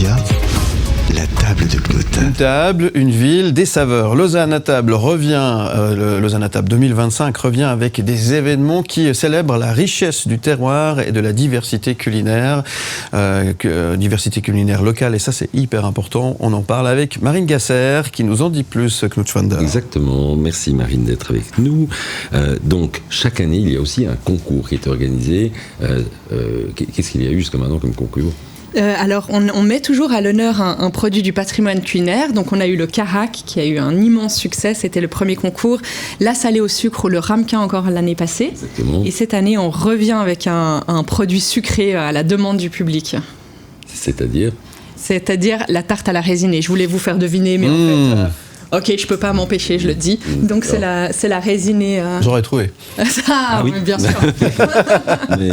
Média, la table de Claude. Une table, une ville, des saveurs. Lausanne à table revient, Lausanne à table 2025 revient avec des événements qui célèbrent la richesse du terroir et de la diversité culinaire locale. Et ça, c'est hyper important. On en parle avec Marine Gasser qui nous en dit plus, Knut Schwander. Exactement. Merci Marine d'être avec nous. Donc, chaque année, il y a aussi un concours qui est organisé. Qu'est-ce qu'il y a eu jusqu'à maintenant comme concours ? Alors, on met toujours à l'honneur un produit du patrimoine culinaire. Donc, on a eu le Carac, qui a eu un immense succès. C'était le premier concours. La salée au sucre ou le ramequin encore l'année passée. Exactement. Et cette année, on revient avec un produit sucré à la demande du public. C'est-à-dire la tarte à la résinée. Je voulais vous faire deviner, mais en fait... Ok, je peux pas m'empêcher, je le dis. Donc c'est la résinée. J'aurais trouvé. Oui. Bien sûr. Mais,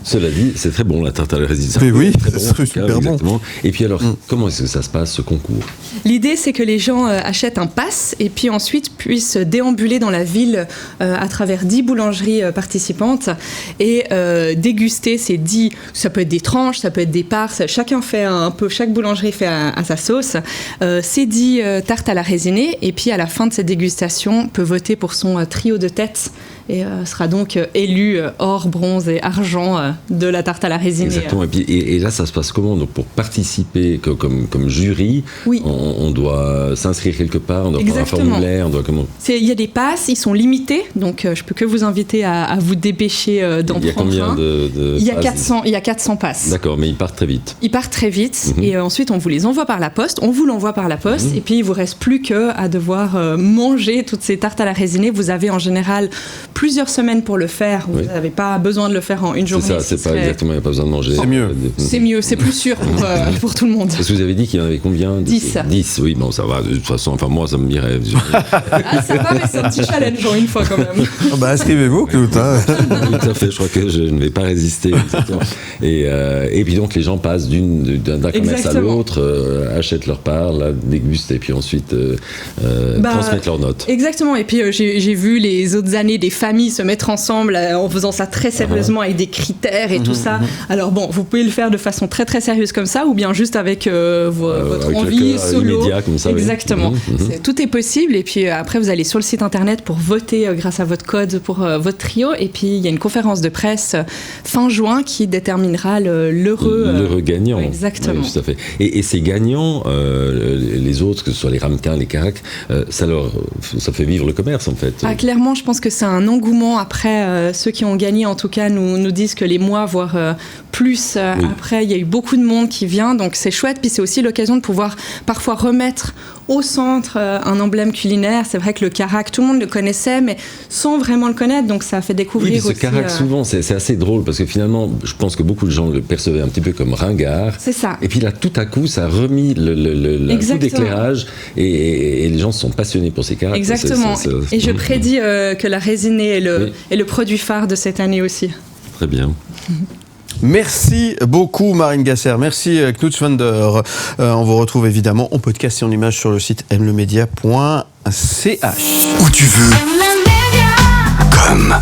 cela dit, c'est très bon la tarte à la résinée. Mais oui, c'est super bon. Et puis alors, comment est-ce que ça se passe ce concours ? L'idée, c'est que les gens achètent un pass et puis ensuite puissent déambuler dans la ville à travers 10 boulangeries participantes et déguster ces 10. Ça peut être des tranches, ça peut être des parts. Chacun fait un peu, chaque boulangerie fait à sa sauce. Ces 10 tartes à la résinée et puis à la fin de cette dégustation, peut voter pour son trio de tête et sera donc élu or, bronze et argent de la tarte à la résinée. Exactement. Et là, ça se passe comment ? Donc, pour participer comme jury, oui. on doit s'inscrire quelque part, on doit prendre un formulaire, on doit comment ? Il y a des passes, ils sont limités, donc je peux que vous inviter à vous dépêcher d'en prendre un. Il y a combien de il passes ? y a 400 passes. D'accord, mais ils partent très vite. Ils partent très vite, et ensuite on vous les envoie par la poste, on vous l'envoie par la poste, et puis il vous reste plus qu'à devoir manger toutes ces tartes à la résinée. Vous avez en général plusieurs semaines pour le faire, vous n'avez pas besoin de le faire en une journée. C'est ça, c'est pas exactement, il n'y a pas besoin de manger. C'est mieux. C'est mieux, c'est plus sûr pour tout le monde. Parce que vous avez dit qu'il y en avait combien ? 10. 10, oui, bon, ça va, de toute façon, enfin moi, ça me dirait. Ça va, mais c'est un petit challenge en une fois quand même. Inscrivez-vous, Knut. Tout à fait, je crois que je ne vais pas résister. Et puis donc, les gens passent d'un commerce à l'autre, achètent leur part, la dégustent, et puis ensuite transmettent leurs notes. Exactement, et puis j'ai vu les autres années des familles se mettre ensemble en faisant ça très sérieusement avec des critères et tout ça. Alors bon, vous pouvez le faire de façon très très sérieuse comme ça, ou bien juste avec votre avec envie solo. Immédiat comme ça. Exactement. Oui. Tout est possible, et puis après vous allez sur le site internet pour voter grâce à votre code pour votre trio, et puis il y a une conférence de presse fin juin qui déterminera l'heureux gagnant. Exactement. Oui, tout à fait. Et ces gagnants, les autres, que ce soit les ramequins, les caracs, ça fait vivre le commerce en fait. Clairement, je pense que c'est un engouement. Après, ceux qui ont gagné, en tout cas, nous disent que les mois, voire plus, après, il y a eu beaucoup de monde qui vient, donc c'est chouette. Puis c'est aussi l'occasion de pouvoir parfois remettre au centre un emblème culinaire. C'est vrai que le Carac, tout le monde le connaissait, mais sans vraiment le connaître, donc ça a fait découvrir aussi... Oui, ce Carac, souvent, c'est assez drôle, parce que finalement, je pense que beaucoup de gens le percevaient un petit peu comme ringard. C'est ça. Et puis là, tout à coup, ça a remis le coup d'éclairage, et les gens se sont passionnés pour ces Caracs. Exactement. Et je prédis que la résinée est le produit phare de cette année aussi. Très bien. Merci beaucoup Marine Gasser, merci Knut Schwander. On vous retrouve évidemment en podcast et en image sur le site mlemedia.ch. Où tu veux, comme